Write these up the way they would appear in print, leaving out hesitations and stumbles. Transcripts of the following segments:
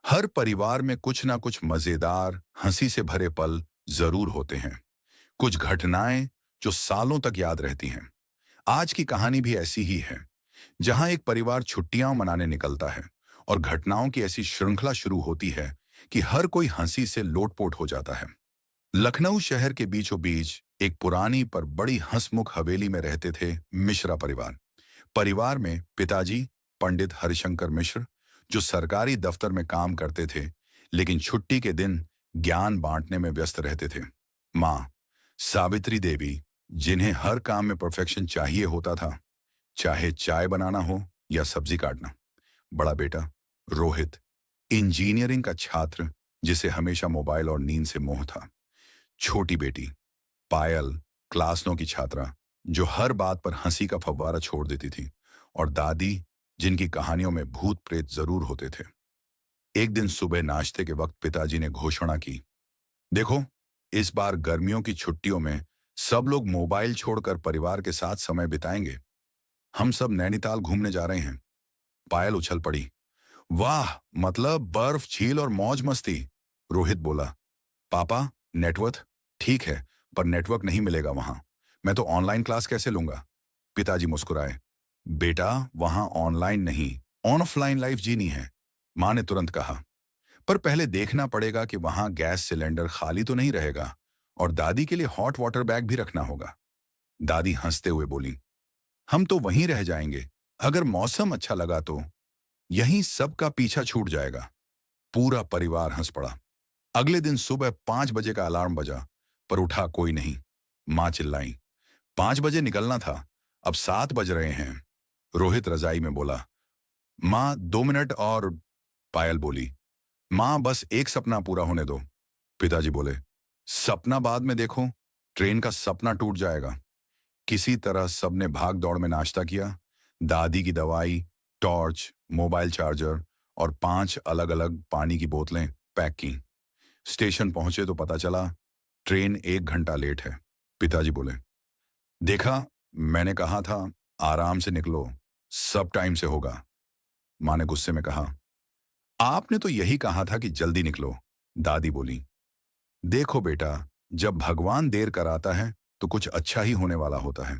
हर परिवार में कुछ ना कुछ मजेदार हंसी से भरे पल जरूर होते हैं। कुछ घटनाएं जो सालों तक याद रहती हैं। आज की कहानी भी ऐसी ही है, जहां एक परिवार छुट्टियां मनाने निकलता है और घटनाओं की ऐसी श्रृंखला शुरू होती है कि हर कोई हंसी से लोटपोट हो जाता है। लखनऊ शहर के बीचों बीच एक पुरानी पर बड़ी हंसमुख हवेली में रहते थे मिश्रा परिवार। परिवार में पिताजी पंडित हरिशंकर मिश्र, जो सरकारी दफ्तर में काम करते थे, लेकिन छुट्टी के दिन ज्ञान बांटने में व्यस्त रहते थे। माँ सावित्री देवी, जिन्हें हर काम में परफेक्शन चाहिए होता था, चाहे चाय बनाना हो या सब्जी काटना। बड़ा बेटा रोहित, इंजीनियरिंग का छात्र, जिसे हमेशा मोबाइल और नींद से मोह था। छोटी बेटी पायल, क्लास 9 की छात्रा, जो हर बात पर हंसी का फव्वारा छोड़ देती थी। और दादी, जिनकी कहानियों में भूत प्रेत जरूर होते थे। एक दिन सुबह नाश्ते के वक्त पिताजी ने घोषणा की, देखो, इस बार गर्मियों की छुट्टियों में सब लोग मोबाइल छोड़कर परिवार के साथ समय बिताएंगे। हम सब नैनीताल घूमने जा रहे हैं। पायल उछल पड़ी, वाह, मतलब बर्फ, झील और मौज मस्ती। रोहित बोला, पापा, नेटवर्क ठीक है, पर नेटवर्क नहीं मिलेगा वहां। मैं तो ऑनलाइन क्लास कैसे लूंगा? पिताजी मुस्कुराए, बेटा, वहां ऑनलाइन नहीं, ऑफलाइन लाइफ जीनी है। मां ने तुरंत कहा, पर पहले देखना पड़ेगा कि वहां गैस सिलेंडर खाली तो नहीं रहेगा, और दादी के लिए हॉट वाटर बैग भी रखना होगा। दादी हंसते हुए बोली, हम तो वहीं रह जाएंगे, अगर मौसम अच्छा लगा तो। यहीं सबका पीछा छूट जाएगा। पूरा परिवार हंस पड़ा। अगले दिन सुबह 5 बजे का अलार्म बजा, पर उठा कोई नहीं। मां चिल्लाई, 5 बजे निकलना था, अब 7 बज रहे हैं। रोहित रजाई में बोला, मां 2 मिनट और। पायल बोली, मां बस एक सपना पूरा होने दो। पिताजी बोले, सपना बाद में देखो, ट्रेन का सपना टूट जाएगा। किसी तरह सबने भाग दौड़ में नाश्ता किया। दादी की दवाई, टॉर्च, मोबाइल चार्जर और 5 अलग अलग पानी की बोतलें पैक की। स्टेशन पहुंचे तो पता चला ट्रेन 1 घंटा लेट है। पिताजी बोले, देखा, मैंने कहा था, आराम से निकलो, सब टाइम से होगा। मां ने गुस्से में कहा, आपने तो यही कहा था कि जल्दी निकलो। दादी बोली, देखो बेटा, जब भगवान देर कराता है तो कुछ अच्छा ही होने वाला होता है।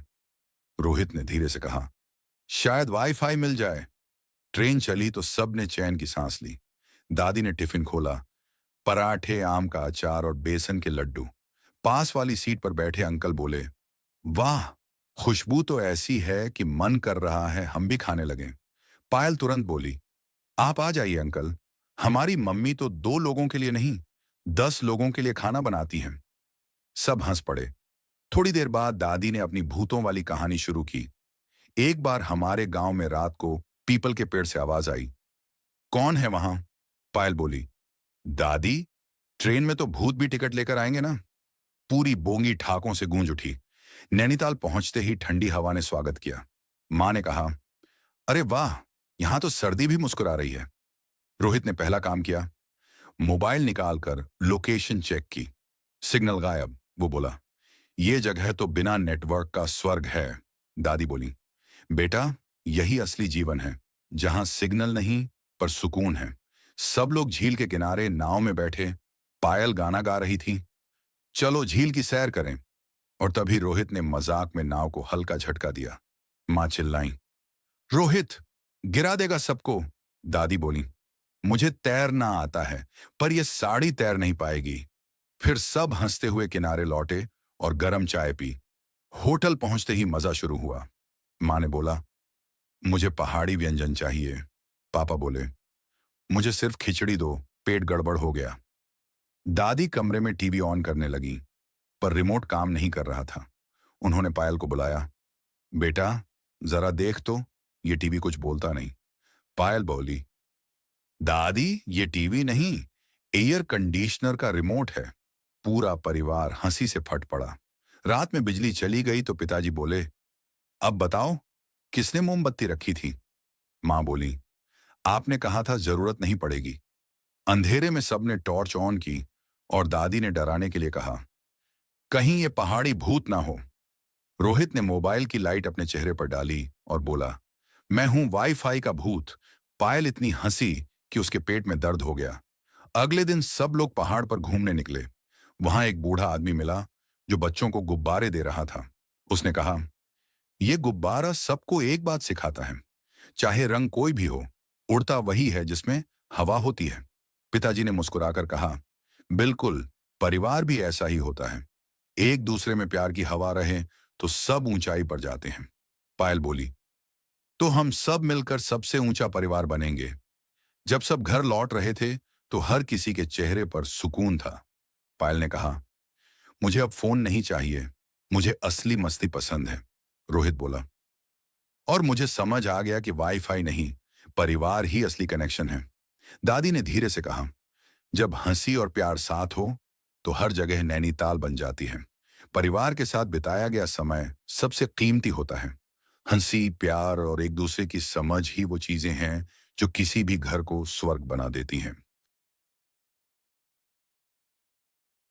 रोहित ने धीरे से कहा, शायद वाईफाई मिल जाए। ट्रेन चली तो सबने चैन की सांस ली। दादी ने टिफिन खोला, पराठे, आम का अचार और बेसन के लड्डू। पास वाली सीट पर बैठे अंकल बोले, वाह, खुशबू तो ऐसी है कि मन कर रहा है हम भी खाने लगें। पायल तुरंत बोली, आप आ जाइए अंकल, हमारी मम्मी तो 2 लोगों के लिए नहीं, 10 लोगों के लिए खाना बनाती हैं। सब हंस पड़े। थोड़ी देर बाद दादी ने अपनी भूतों वाली कहानी शुरू की। एक बार हमारे गांव में रात को पीपल के पेड़ से आवाज आई, कौन है वहां? पायल बोली, दादी, ट्रेन में तो भूत भी टिकट लेकर आएंगे ना। पूरी बोंगी ठाकों से गूंज उठी। नैनीताल पहुंचते ही ठंडी हवा ने स्वागत किया। मां ने कहा, अरे वाह, यहां तो सर्दी भी मुस्कुरा रही है। रोहित ने पहला काम किया, मोबाइल निकालकर लोकेशन चेक की। सिग्नल गायब। वो बोला, ये जगह तो बिना नेटवर्क का स्वर्ग है। दादी बोली, बेटा, यही असली जीवन है, जहां सिग्नल नहीं पर सुकून है। सब लोग झील के किनारे नाव में बैठे। पायल गाना गा रही थी, चलो झील की सैर करें। और तभी रोहित ने मजाक में नाव को हल्का झटका दिया। मां चिल्लाई, रोहित, गिरा देगा सबको। दादी बोली, मुझे तैरना आता है, पर यह साड़ी तैर नहीं पाएगी। फिर सब हंसते हुए किनारे लौटे और गरम चाय पी। होटल पहुंचते ही मजा शुरू हुआ। मां ने बोला, मुझे पहाड़ी व्यंजन चाहिए। पापा बोले, मुझे सिर्फ खिचड़ी दो, पेट गड़बड़ हो गया। दादी कमरे में टीवी ऑन करने लगी, पर रिमोट काम नहीं कर रहा था। उन्होंने पायल को बुलाया, बेटा, जरा देख तो, ये टीवी कुछ बोलता नहीं। पायल बोली, दादी, ये टीवी नहीं, एयर कंडीशनर का रिमोट है। पूरा परिवार हंसी से फट पड़ा। रात में बिजली चली गई तो पिताजी बोले, अब बताओ, किसने मोमबत्ती रखी थी? मां बोली, आपने कहा था जरूरत नहीं पड़ेगी। अंधेरे में सबने टॉर्च ऑन की और दादी ने डराने के लिए कहा, कहीं ये पहाड़ी भूत ना हो। रोहित ने मोबाइल की लाइट अपने चेहरे पर डाली और बोला, मैं हूं वाईफाई का भूत। पायल इतनी हंसी कि उसके पेट में दर्द हो गया। अगले दिन सब लोग पहाड़ पर घूमने निकले। वहां एक बूढ़ा आदमी मिला जो बच्चों को गुब्बारे दे रहा था। उसने कहा, यह गुब्बारा सबको एक बात सिखाता है, चाहे रंग कोई भी हो, उड़ता वही है जिसमें हवा होती है। पिताजी ने मुस्कुराकर कहा, बिल्कुल, परिवार भी ऐसा ही होता है। एक दूसरे में प्यार की हवा रहे तो सब ऊंचाई पर जाते हैं। पायल बोली, तो हम सब मिलकर सबसे ऊंचा परिवार बनेंगे। जब सब घर लौट रहे थे तो हर किसी के चेहरे पर सुकून था। पायल ने कहा, मुझे अब फोन नहीं चाहिए, मुझे असली मस्ती पसंद है। रोहित बोला, और मुझे समझ आ गया कि वाईफाई नहीं, परिवार ही असली कनेक्शन है। दादी ने धीरे से कहा, जब हंसी और प्यार साथ हो तो हर जगह नैनीताल बन जाती है। परिवार के साथ बिताया गया समय सबसे कीमती होता है। हंसी, प्यार और एक दूसरे की समझ ही वो चीजें हैं जो किसी भी घर को स्वर्ग बना देती हैं।